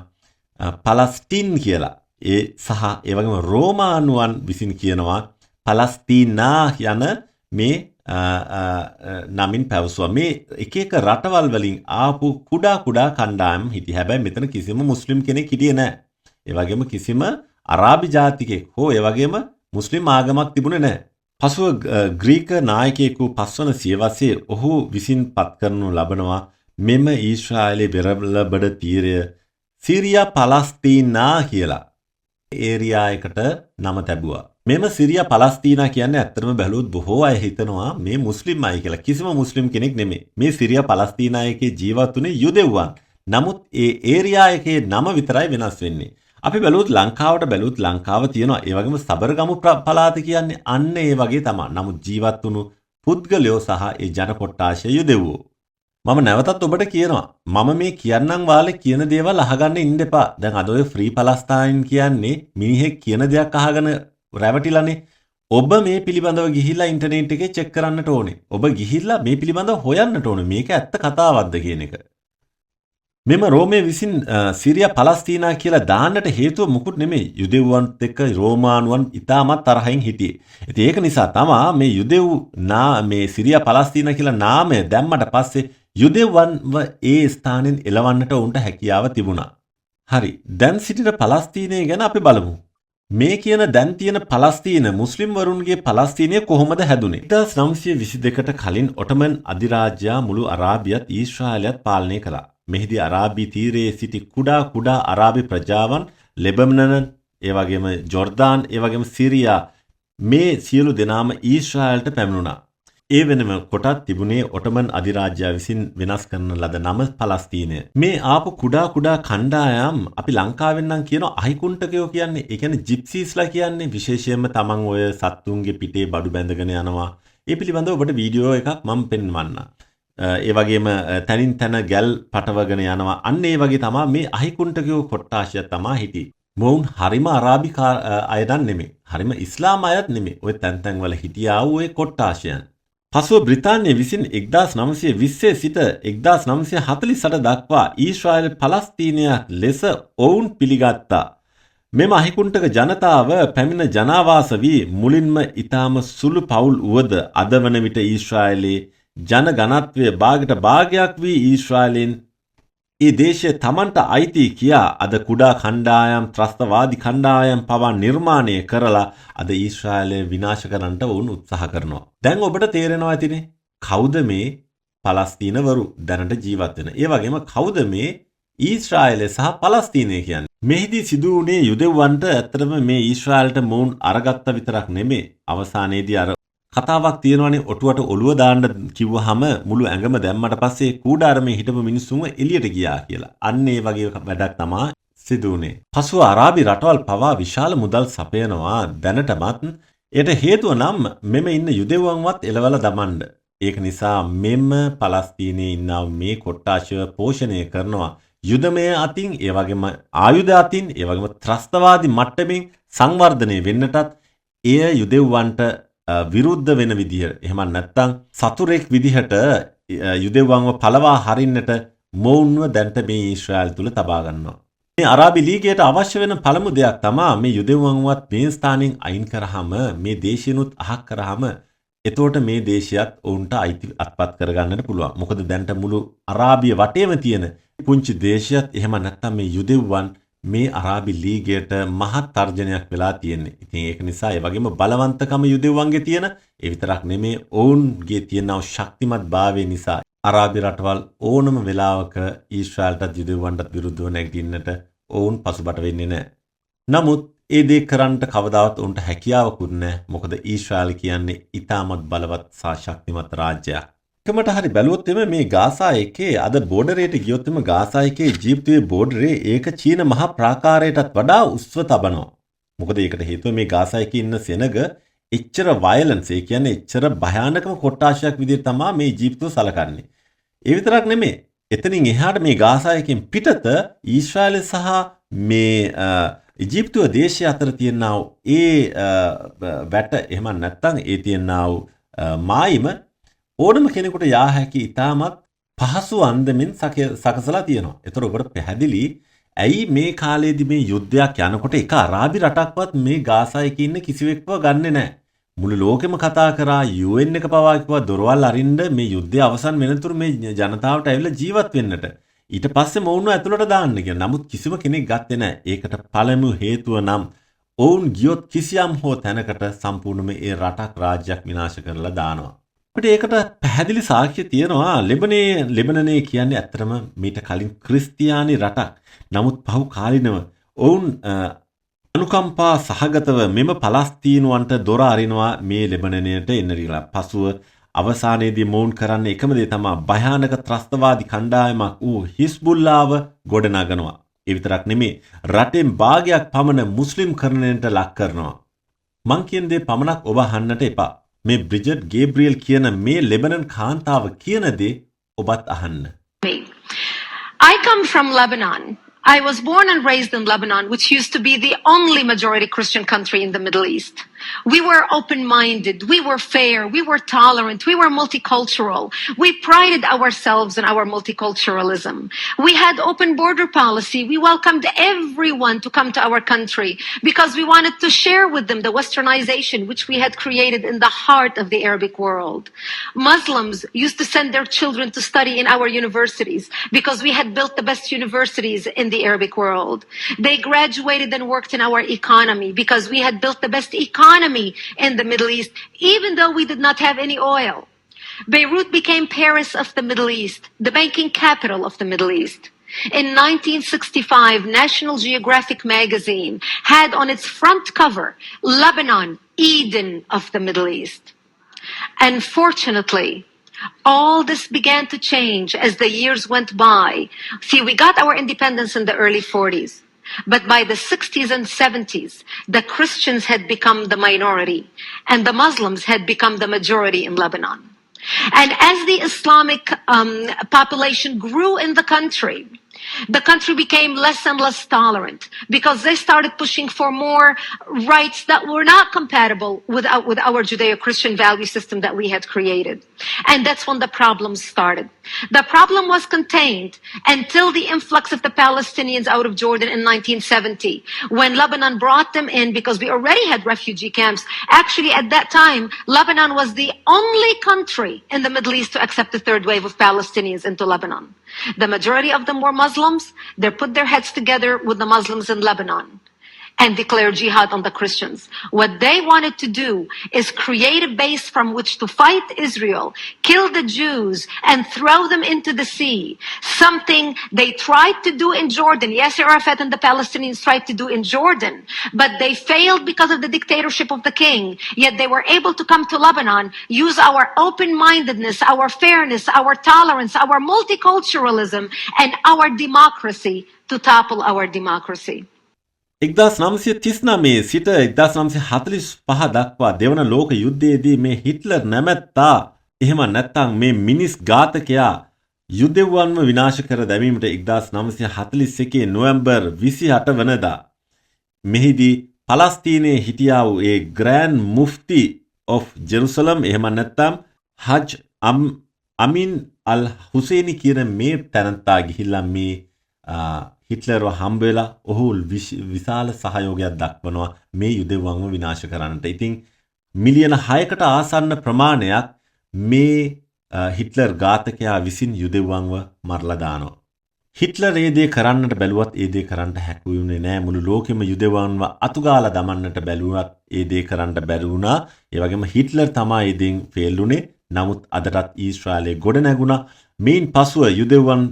පලස්ටින් කියලා. ඒ සහ ඒ වගේම රෝමානුවන් විසින් කියනවා පලස්තීනා යන මේ නමින් පැවසුවා. මේ එක එක රටවල් වලින් ආපු කුඩා කණ්ඩායම් හිටියේ. හැබැයි මෙතන කිසිම මුස්ලිම් කෙනෙක් හිටියේ නැහැ. ඒ වගේම කිසිම අරාබි ජාතිකයෙක් හෝ ඒ වගේම මුස්ලිම් ආගමක් තිබුණේ නැහැ. පසුව ග්‍රීක නායකයෙකු 5 වන සියවසේ ඔහු විසින් පත් කරනු ලබනවා මෙම ඊශ්‍රායලයේ වෙරළබඩ තීරය සිරියා පලස්තීනා කියලා ඒරියා එකට නම තැබුවා. මෙම සිරියා පලස්තීනා කියන්නේ ඇත්තටම බැලුවොත් බොහෝ අය හිතනවා මේ මුස්ලිම් අය කියලා. කිසිම මුස්ලිම් කෙනෙක් නෙමෙයි. මේ සිරියා පලස්තීනා එකේ ජීවත් වුනේ යුදෙව්වන්. නමුත් ඒ ඒරියා එකේ නම විතරයි වෙනස් වෙන්නේ. අපි බැලුවොත් ලංකාව තියෙනවා. ඒ වගේම සබරගමු පළාත කියන්නේ අන්න ඒ වගේ තමයි. නමුත් ජීවත් වුණු පුද්ගලයෝ සහ ඒ ජන කොට්ටාශය යුදෙව්වෝ. මම නැවතත් ඔබට කියනවා මම මේ කියන්නම් වාලේ කියන දේවල් අහගන්න ඉන්න එපා. දැන් අද ඔය ෆ්‍රී පලස්තයින් කියන්නේ මිනිහෙක් කියන දෙයක් අහගෙන රැවටිලානේ. ඔබ මේ පිළිබඳව ගිහිල්ලා ඉන්ටර්නෙට් එකේ චෙක් කරන්නට ඕනේ. ඔබ ගිහිල්ලා මේ පිළිබඳව හොයන්නට ඕනේ. මේක ඇත්ත කතාවක්ද කියන එක. මෙම රෝමයේ විසින් සිරියා පලස්තීනා කියලා දාන්නට හේතුව මුකුත් නෙමෙයි. යුදෙව්වන්ත් එක්ක රෝමානුවන් ඉතාමත් තරහින් හිටියේ. ඉතින් ඒක නිසා තමයි මේ මේ සිරියා පලස්තීනා කියලා නාමය දැම්මට පස්සේ යුදෙව්වන්ව ඒ ස්ථානෙන් එලවන්නට උන්ට හැකියාව තිබුණා. හරි. දැන් සිටින පලස්තීනය ගැන අපි බලමු. මේ කියන දැන් තියෙන පලස්තීන මුස්ලිම් වරුන්ගේ පලස්තීනය කොහොමද හැදුනේ? 1922ට කලින් ඔටමන් අධිරාජ්‍යයා මුළු අරාබියත් ඊශ්‍රායලයත් පාලනය කළා. මෙහිදී අරාබි තීරයේ සිටි කුඩා අරාබි ප්‍රජාවන් ලෙබනන්, ඒ වගේම ජෝර්දාන්, ඒ වගේම සිරියා මේ සියලු දෙනාම ඊශ්‍රායලට පැමිණුණා. ඒ වෙනම කොටත් තිබුණේ ඔටමන් අධිරාජ්‍යය විසින් වෙනස් කරන ලද නම පලස්තීනය. මේ ආපු කුඩා කණ්ඩායම් අපි ලංකාවෙන් නම් කියන අහිකුන්ටකයෝ කියන්නේ. ඒ කියන්නේ ජිප්සීස්ලා කියන්නේ. විශේෂයෙන්ම තමන් ඔය සත්තුන්ගේ පිටේ බඩු බැඳගෙන යනවා. ඒ පිළිබඳව ඔබට වීඩියෝ එකක් මම පෙන්වන්නම්. ඒ වගේම තනින් තන ගැල් පටවගෙන යනවා. අන්න ඒ වගේ තමයි මේ අහිකුන්ටකයෝ කොට්ටාශය තමයි හිටියේ. මොවුන් හරිම අරාබි අයදන් නෙමෙයි. හරිම ඉස්ලාම් අයත් නෙමෙයි. ඔය තැන් වල හිටියා වූ ඒ කොට්ටාශයන්. පසුව බ්‍රිතාන්‍ය විසින් 1920 සිට 1948 දක්වා ඊශ්‍රායල් පලස්තීනයක් ලෙස ඔවුන් පිළිගත්තා. මෙම අහිකුන්ටක ජනතාව පැමිණ ජනාවාස වී මුලින්ම ඊටාම සුළු පවුල් වුවද අද වන විට ඊශ්‍රායලයේ ජන ගණත්වය භාගයක් වී ඊශ්‍රායලෙන් ඒ දේශය තමන්ට අයිති කියා අද කුඩා කණ්ඩායම් ත්‍රස්තවාදී කණ්ඩායම් පවා නිර්මාණය කරලා අද ඊශ්‍රායලය විනාශ කරන්නට වුන් උත්සාහ කරනවා. දැන් ඔබට තේරෙනවා ඇතිනේ කවුද මේ පලස්තීනවරු දැනට ජීවත් වෙන. ඒ වගේම කවුද මේ ඊශ්‍රායලය සහ පලස්තීනය කියන්නේ. මෙහිදී සිදු වුණේ යුදෙව්වන්ට ඇත්තටම මේ ඊශ්‍රායලට මොවුන් අරගත්ත විතරක් නෙමෙයි. අවසානයේදී අර කතාවක් තියෙනවානේ ඔටුවට ඔළුව දාන්න කිව්වහම මුළු ඇඟම දැම්මට පස්සේ කූඩාරමේ හිටපු මිනිස්සුන්ව එළියට ගියා කියලා. අන්න ඒ වගේ වැඩක් තමයි සිදු වුනේ. පසුව අරාබි රටවල් පවා විශාල මුදල් සපයනවා දැනටමත්. ඒට හේතුව නම් මෙම ඉන්න යුදෙව්වන්වත් එලවලා දමන්න. ඒක නිසා මෙම පලස්තීනයේ ඉන්නා මේ කොට්ටාශය පෝෂණය කරනවා. යුදමය අතින්, ඒ වගේම ආයුධ අතින්, ඒ වගේම ත්‍රස්තවාදී මට්ටමින් සංවර්ධනය වෙන්නටත් එය යුදෙව්වන්ට විරුද්ධ වෙන විදිහට, එහෙම නැත්නම් සතුරෙක් විදිහට යුදෙව්වන්ව පළවා හරින්නට මොවුන්ව දැන්ට මේ ඊශ්‍රායල් තුල තබා ගන්නවා. මේ අරාබි ලීගයට අවශ්‍ය වෙන පළමු දෙයක් තමයි මේ යුදෙව්වන්වත් මේ ස්ථානෙන් අයින් කරාම, මේ දේශිනුත් අහක් කරාම එතකොට මේ දේශයත් ඔවුන්ට අයිති අත්පත් කරගන්නට පුළුවන්. මොකද දැන්ට මුළු අරාබිය වටේම තියෙන පුංචි දේශයත් එහෙම නැත්නම් මේ යුදෙව්වන් මේ අරාබි ලීගයට මහත් තර්ජනයක් වෙලා තියෙන්නේ. ඉතින් ඒක නිසා ඒ වගේම බලවන්තකම යුදෙව්වන්ගේ තියෙන, ඒ විතරක් නෙමේ ඔවුන්ගේ තියෙන ශක්තිමත් භාවය නිසා අරාබි රටවල් ඕනම වෙලාවක ඊශ්‍රායල්ටත් යුදෙව්වන්ටත් විරුද්ධව නැගිටින්නට ඔවුන් පසුබට වෙන්නේ නැහැ. නමුත් ඒ දේ කරන්නට කවදාවත් ඔවුන්ට හැකියාවකුත් නැහැ. මොකද ඊශ්‍රායල් කියන්නේ ඉතාමත් බලවත් සහ ශක්තිමත් රාජ්‍යයක්. එකමට හරි බැලුවොත් එමේ මේ ගාසා එකේ අද බෝඩරේට ගියොත් එම ගාසා එකේ ඊජිප්තුවේ බෝඩරේ ඒක චීන මහා ප්‍රාකාරයටත් වඩා උස්ව තබනවා. මොකද ඒකට හේතුව මේ ගාසා එකේ ඉන්න සෙනග එච්චර වයලන්ස් ඒ කියන්නේ එච්චර භයානකම කොට්ටාශයක් විදිහට තමයි මේ ඊජිප්තුව සලකන්නේ. ඒ විතරක් නෙමෙයි. එතනින් එහාට මේ ගාසා එකෙන් පිටත ඊශ්‍රායල සහ මේ ඊජිප්තුව දේශය අතර තියෙනා ඒ වැට එහෙම නැත්නම් ඒ තියෙනා මායිම ඕනම කෙනෙකුට යා හැකි ඉතාමත් පහසු අන්දමින් සකසලා තියෙනවා. ඒතර ඔබට පැහැදිලි ඇයි මේ කාලේදී මේ යුද්ධයක් යනකොට එක අරාබි රටක්වත් මේ ගාසා එකේ ඉන්න කිසිවෙක්ව ගන්නෙ නැහැ. මුළු ලෝකෙම කතා කරා UN එක පවා කිව්වා දොරවල් අරින්න මේ යුද්ධය අවසන් වෙනතුරු මේ ජනතාවට ඇවිල්ලා ජීවත් වෙන්නට. ඊට පස්සේ මොවුන්ව ඇතුළට දාන්න කියලා. නමුත් කිසිම කෙනෙක් ගත්තේ නැහැ. ඒකට පළමු හේතුව නම් ඔවුන් ගියොත් කිසියම් හෝ තැනකට සම්පූර්ණයෙන්ම ඒ රටක් රාජ්‍යයක් විනාශ කරලා දානවා. අපිට ඒකට පැහැදිලි සාක්ෂි තියෙනවා. ලෙබනනේ කියන්නේ ඇත්තටම මීට කලින් ක්‍රිස්තියානි රටක්. නමුත් පහු කාලිනව ඔවුන් අනුකම්පා සහගතව මෙම පලස්තීනුවන්ට දොර අරිනවා මේ ලෙබනනයට එන්න කියලා. පසුව අවසානයේදී මොවුන් කරන්නේ එකම දේ තමයි භයානක ත්‍රස්තවාදී කණ්ඩායමක් වූ හිස්බුල්ලාව ගොඩනගනවා. ඒ විතරක් නෙමෙයි රටෙන් භාගයක් පමණ මුස්ලිම් කරණයට ලක් කරනවා. මං කියන දේ පමණක් ඔබ අහන්නට එපා. මේ බ්‍රිජට් ගේබ්‍රියල් කියන මේ ලෙබනන් කාන්තාව කියන දේ ඔබත් අහන්න. I come from Lebanon. I was born and raised in Lebanon, which used to be the only majority Christian country in the Middle East. We were open-minded, we were fair, we were tolerant, we were multicultural. We prided ourselves in our multiculturalism. We had open border policy. We welcomed everyone to come to our country because we wanted to share with them the westernization which we had created in the heart of the Arabic world. Muslims used to send their children to study in our universities because we had built the best universities in the Arabic world. They graduated and worked in our economy because we had built the best economy in the Middle East, even though we did not have any oil. Beirut became Paris of the Middle East, the banking capital of the Middle East. In 1965, National Geographic magazine had on its front cover, Lebanon, Eden of the Middle East. Unfortunately, all this began to change as the years went by. See, we got our independence in the early 40s. But by the 60s and 70s, the Christians had become the minority and the Muslims had become the majority in Lebanon. And as the Islamic population grew in the country became less and less tolerant because they started pushing for more rights that were not compatible with our Judeo-Christian value system that we had created. And that's when the problems started. The problem was contained until the influx of the Palestinians out of Jordan in 1970, when Lebanon brought them in because we already had refugee camps. Actually, at that time, Lebanon was the only country in the Middle East to accept the third wave of Palestinians into Lebanon. The majority of them were Muslims. They put their heads together with the Muslims in Lebanon and declare jihad on the Christians. What they wanted to do is create a base from which to fight Israel, kill the Jews, and throw them into the sea. Something they tried to do in Jordan. Yasser Arafat and the Palestinians tried to do in Jordan, but they failed because of the dictatorship of the king. Yet they were able to come to Lebanon, use our open-mindedness, our fairness, our tolerance, our multiculturalism, and our democracy to topple our democracy. 1939 සිට 1945 දක්වා දෙවන ලෝක යුද්ධයේදී මේ Hitler නැමැත්තා එහෙම නැත්නම් මේ මිනිස් ඝාතකයා යුදෙව්වන්ව විනාශ කර දැමීමට 1941 නොවැම්බර් 28 වනදා මෙහිදී පලස්තීනයේ හිටියා වූ ඒ ග්‍රෑන්ඩ් මුෆ්ති of ජෙරුසලම් එහෙම නැත්නම් හජ් අමින් අල් හුසේනි කියන මේ තැනත්තා ගිහිල්ලා මේ හිට්ලර්ව හම්බ වෙලා ඔහු විශාල සහයෝගයක් දක්වනවා මේ යුදෙව්වන්ව විනාශ කරන්නට. ඉතින් මිලියන 6කට ආසන්න ප්‍රමාණයක් මේ හිට්ලර් ඝාතකයා විසින් යුදෙව්වන්ව මරලා දානවා. හිට්ලර් ඒ දේ කරන්නට බැලුවත් ඒ දේ කරන්න හැකියුනේ නැහැ. මුළු ලෝකෙම යුදෙව්වන්ව අතුගාලා දමන්නට බැලුවත් ඒ දේ කරන්න බැරි වුණා. ඒ වගේම හිට්ලර් තමයි ඒ දෙයින් ෆේල් වුණේ. නමුත් අදටත් ඊශ්‍රායලයේ ගොඩ නැගුණා. මේන් පසුව යුදෙව්වන්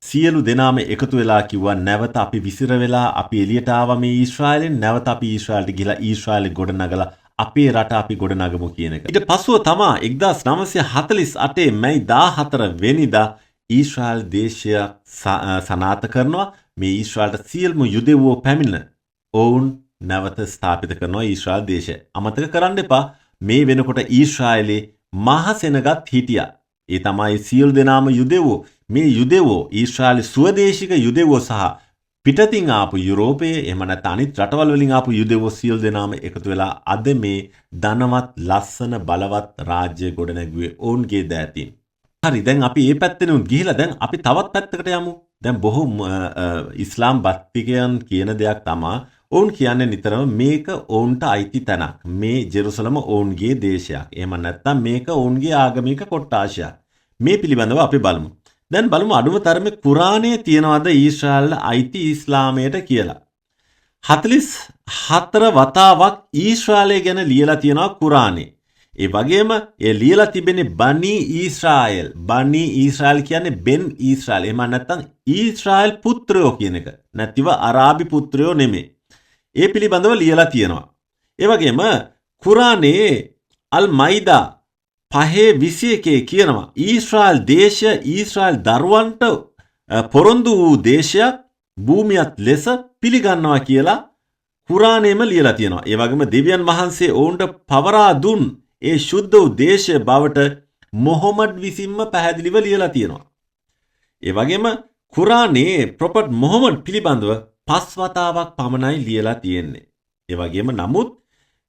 සියලු දෙනාම එකතු වෙලා කිව්වා නැවත අපි විසිර වෙලා අපි එළියට ආවා මේ ඊශ්‍රායලෙන් නැවත අපි ඊශ්‍රායලට ගිහලා ඊශ්‍රායලෙ ගොඩ නගලා අපේ රට අපි ගොඩනගමු කියන එක. ඊට පසුව තමා 1948 මැයි 14 වෙනිදා ඊශ්‍රායල් දේශය සනාථ කරනවා. මේ ඊශ්‍රායල්ට සියලුම යුදෙව්වෝ පැමිණ ඔවුන් නැවත ස්ථාපිත කරනවා ඊශ්‍රායල් දේශය. අමතක කරන්න එපා මේ වෙනකොට ඊශ්‍රායලේ මහසෙනගත් හිටියා. ඒ තමයි සියලු දෙනාම යුදෙව්වෝ. මේ යුදෙව්වෝ ඊශ්‍රායලේ ස්වදේශික යුදෙව්වෝ සහ පිටතින් ආපු යුරෝපයේ එහෙම නැත්නම් අනිත් රටවල් වලින් ආපු යුදෙව්වෝ සියලු දෙනාම එකතු වෙලා අද මේ ධනවත් ලස්සන බලවත් රාජ්‍ය ගොඩනැගුවේ ඔවුන්ගේ දෑතින්. හරි දැන් අපි මේ පැත්තෙන් ගිහිලා දැන් අපි තවත් පැත්තකට යමු. දැන් බොහෝ ඉස්ලාම් භක්තිකයන් කියන දෙයක් තමයි ඔවුන් කියන්නේ නිතරම මේක ඔවුන්ට අයිති තැනක්. මේ ජෙරුසලම ඔවුන්ගේ දේශයක්. එහෙම නැත්නම් මේක ඔවුන්ගේ ආගමික කොට්ටාශයක්. මේ පිළිබඳව අපි බලමු. දැන් බලමු අඩුම තරමේ කුරානයේ තියනවාද ඊශ්‍රායල් අයිති ඉස්ලාමයට කියලා. 44 වතාවක් ඊශ්‍රායලය ගැන ලියලා තියෙනවා කුරානයේ. ඒ වගේම ඒ ලියලා තිබෙන්නේ බනි ඊශ්‍රායල්. බනි ඊශ්‍රායල් කියන්නේ බෙන් ඊශ්‍රායල්. එහෙම නැත්නම් ඊශ්‍රායල් පුත්‍රයෝ කියන එක. නැතිව අරාබි පුත්‍රයෝ නෙමෙයි. ඒ පිළිබඳව ලියලා තියෙනවා. ඒ වගේම කුරානයේ අල් මයිදා 5:21 කියනවා ඊශ්‍රායල් දේශය ඊශ්‍රායල් දරුවන්ට පොරොන්දු වූ දේශයක් භූමියත් ලෙස පිළිගන්නවා කියලා කුරානයේම ලියලා තියෙනවා. ඒ වගේම දෙවියන් වහන්සේ ඔවුන්ට පවරා දුන් ඒ ශුද්ධ වූ දේශය බවට මොහොමඩ් විසින්ම පැහැදිලිව ලියලා තියෙනවා. ඒ වගේම කුරානයේ ප්‍රොෆට් මොහොමඩ් පිළිබඳව 5 වතාවක් පමණයි ලියලා තියෙන්නේ. ඒ වගේම නමුත්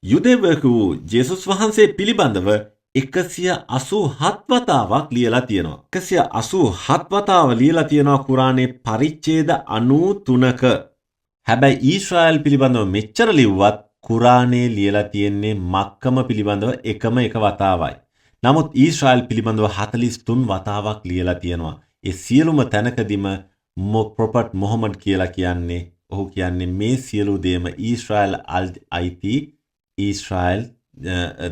යුදෙව්වෙකු ජේසුස් වහන්සේ පිළිබඳව 187 වතාවක් ලියලා තියෙනවා. 187 වතාව ලියලා තියෙනවා කුරානයේ පරිච්ඡේද 93ක. හැබැයි ඊශ්‍රායල් පිළිබඳව මෙච්චර ලිව්වත් කුරානයේ ලියලා තියෙන්නේ මක්කම පිළිබඳව එකම එක වතාවයි. නමුත් ඊශ්‍රායල් පිළිබඳව 43 වතාවක් ලියලා තියෙනවා. ඒ සියලුම තැනකදීම ප්‍රොෆට් මොහොමඩ් කියලා කියන්නේ ඔහු කියන්නේ මේ සියලු දේම ඊශ්‍රායල් අයිති ඊශ්‍රායල්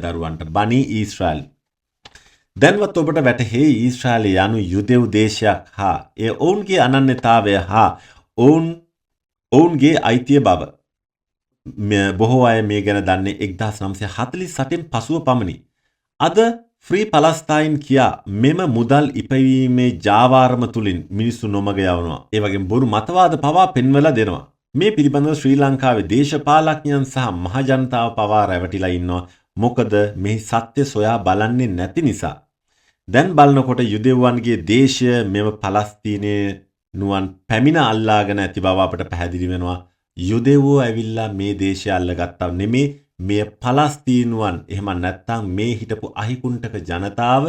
දරුවන්ට බනි ඊශ්‍රායල්. දැන්වත් ඔබට වැටහෙයි ඊශ්‍රායල යනු යුදෙව් දේශයක් හා ඒ ඔවුන්ගේ අනන්‍යතාවය හා ඔවුන්ගේ අයිතිය බව. බොහෝ අය මේ ගැන දන්නේ 1948න් පසුව පමණි. අද ෆ්‍රී පලස්තයින් කියා මෙම මුදල් ඉපැවීමේ ජාවාරම තුලින් මිනිස්සු නොමග යවනවා. ඒ වගේම බොරු මතවාද පවා පෙන්වලා දෙනවා. මේ පිළිබඳව ශ්‍රී ලංකාවේ දේශපාලඥයන් සහ මහජනතාව පවා රැවටිලා ඉන්නවා. මොකද මේ සත්‍ය සොයා බලන්නේ නැති නිසා. දැන් බලනකොට යුදෙව්වන්ගේ දේශය මෙම පලස්තීනයේ නුවන් පැමිණ අල්ලාගෙන ඇති බව අපට පැහැදිලි වෙනවා. යුදෙව්වෝ ඇවිල්ලා මේ දේශය අල්ලගත්තා නෙමේ මේ පලස්තීනුවන් එහෙම නැත්නම් මේ හිටපු අහිකුන්ටක ජනතාව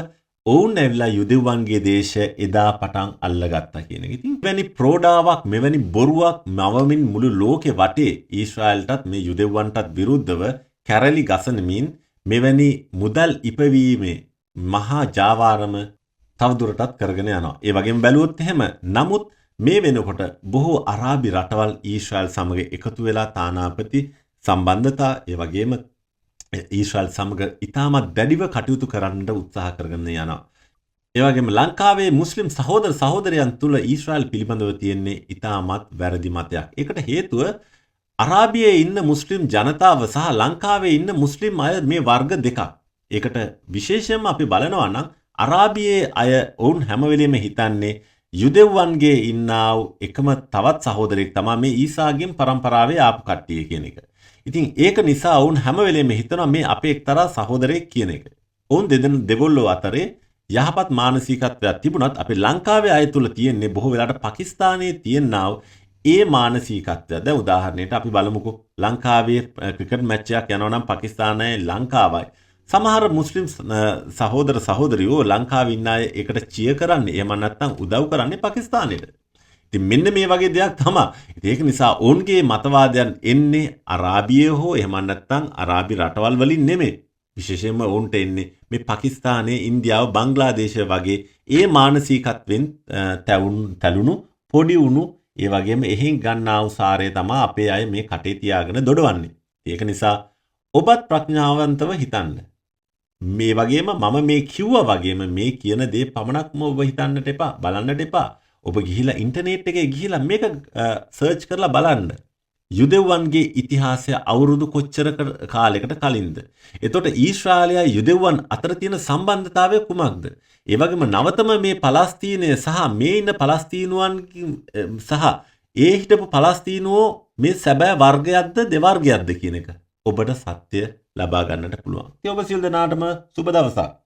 ඔවුන් ඇවිල්ලා යුදෙව්වන්ගේ දේශය එදා පටන් අල්ලගත්තා කියන එක. ඉතින් මෙවැනි ප්‍රෝඩාවක් මෙවැනි බොරුවක් මවමින් මුළු ලෝකෙ වටේ ඊශ්‍රායල්ටත් මේ යුදෙව්වන්ටත් විරුද්ධව කැරලි ගසනමින් මෙවැනි මුදල් ඉපවීමේ මහා ජාවාරම තවදුරටත් කරගෙන යනවා. ඒ වගේම බැලුවොත් එහෙම නමුත් මේ වෙනකොට බොහෝ අරාබි රටවල් ඊශ්‍රායල් සමග එකතු වෙලා තානාපති සම්බන්ධතා ඒ වගේම ඊශ්‍රායල් සමග ඉතාමත් දැඩිව කටයුතු කරන්න උත්සාහ කරගෙන යනවා. ඒ වගේම ලංකාවේ මුස්ලිම් සහෝදර සහෝදරයන් තුල ඊශ්‍රායල් පිළිබඳව තියෙන්නේ ඉතාමත් වැරදි මතයක්. ඒකට හේතුව අරාබියේ ඉන්න මුස්ලිම් ජනතාව සහ ලංකාවේ ඉන්න මුස්ලිම් අය මේ වර්ග දෙකක්. ඒකට විශේෂයෙන්ම අපි බලනවා නම් අරාබියේ අය වුන් හැම වෙලෙම හිතන්නේ යුදෙව්වන්ගේ ඉන්නා වූ එකම තවත් සහෝදරෙක් තමයි මේ ඊසාගෙන් පරම්පරාවේ ආපු කට්ටිය කියන එක. ඉතින් ඒක නිසා වුන් හැම වෙලෙම හිතනවා මේ අපේ එක්තරා සහෝදරයෙක් කියන එක. වුන් දෙගොල්ලෝ අතරේ යහපත් මානසිකත්වයක් තිබුණත් අපේ ලංකාවේ අය තුල තියෙන්නේ බොහෝ වෙලාවට පාකිස්තානයේ තියෙනා ඒ මානසිකත්වය. දැන් උදාහරණයක් අපි බලමුකෝ ලංකාවේ ක්‍රිකට් මැච් එකක් යනවා නම් පාකිස්තානයේ ලංකාවයි සමහර මුස්ලිම් සහෝදර සහෝදරියෝ ලංකාවේ ඉන්න අය ඒකට චිය කරන්නේ එහෙම නැත්නම් උදව් කරන්නේ පාකිස්තානයට. ඉතින් මෙන්න මේ වගේ දෙයක් තමයි. ඒක නිසා ඔවුන්ගේ මතවාදයන් එන්නේ අරාබියේ හෝ එහෙම නැත්නම් අරාබි රටවල් වලින් නෙමෙයි. විශේෂයෙන්ම ඔවුන්ට එන්නේ මේ පාකිස්තානයේ ඉන්දියාව බංග්ලාදේශය වගේ ඒ මානසිකත්වෙන් තැලුණු පොඩි උණු ඒ වගේම එහෙන් ගන්නා වූ සාරය තමයි අපේ අය මේ කටේ තියාගෙන දොඩවන්නේ. ඒක නිසා ඔබත් ප්‍රඥාවන්තව හිතන්න. මේ වගේම මම මේ කිව්වා වගේම මේ කියන දේ පමණක්ම ඔබ හිතන්නට එපා බලන්නට එපා. ඔබ ගිහිලා ඉන්ටර්නෙට් එකේ ගිහිලා මේක සර්ච් කරලා බලන්න. යුදෙව්වන්ගේ ඉතිහාසය අවුරුදු කොච්චර කාලයකට කලින්ද? එතකොට ඊශ්‍රායලයා යුදෙව්වන් අතර තියෙන සම්බන්ධතාවය කුමක්ද? ඒ වගේම නවතම මේ පලස්තීනය සහ මේ ඉන්න පලස්තීනුවන් සහ ඒ හිටපු පලස්තීනුවෝ මේ සැබෑ වර්ගයක්ද දෙවර්ගයක්ද කියන එක ඔබට සත්‍ය ලබා ගන්නට පුළුවන්. ඉතින් ඔබ සියලු දෙනාටම සුබ දවසක්.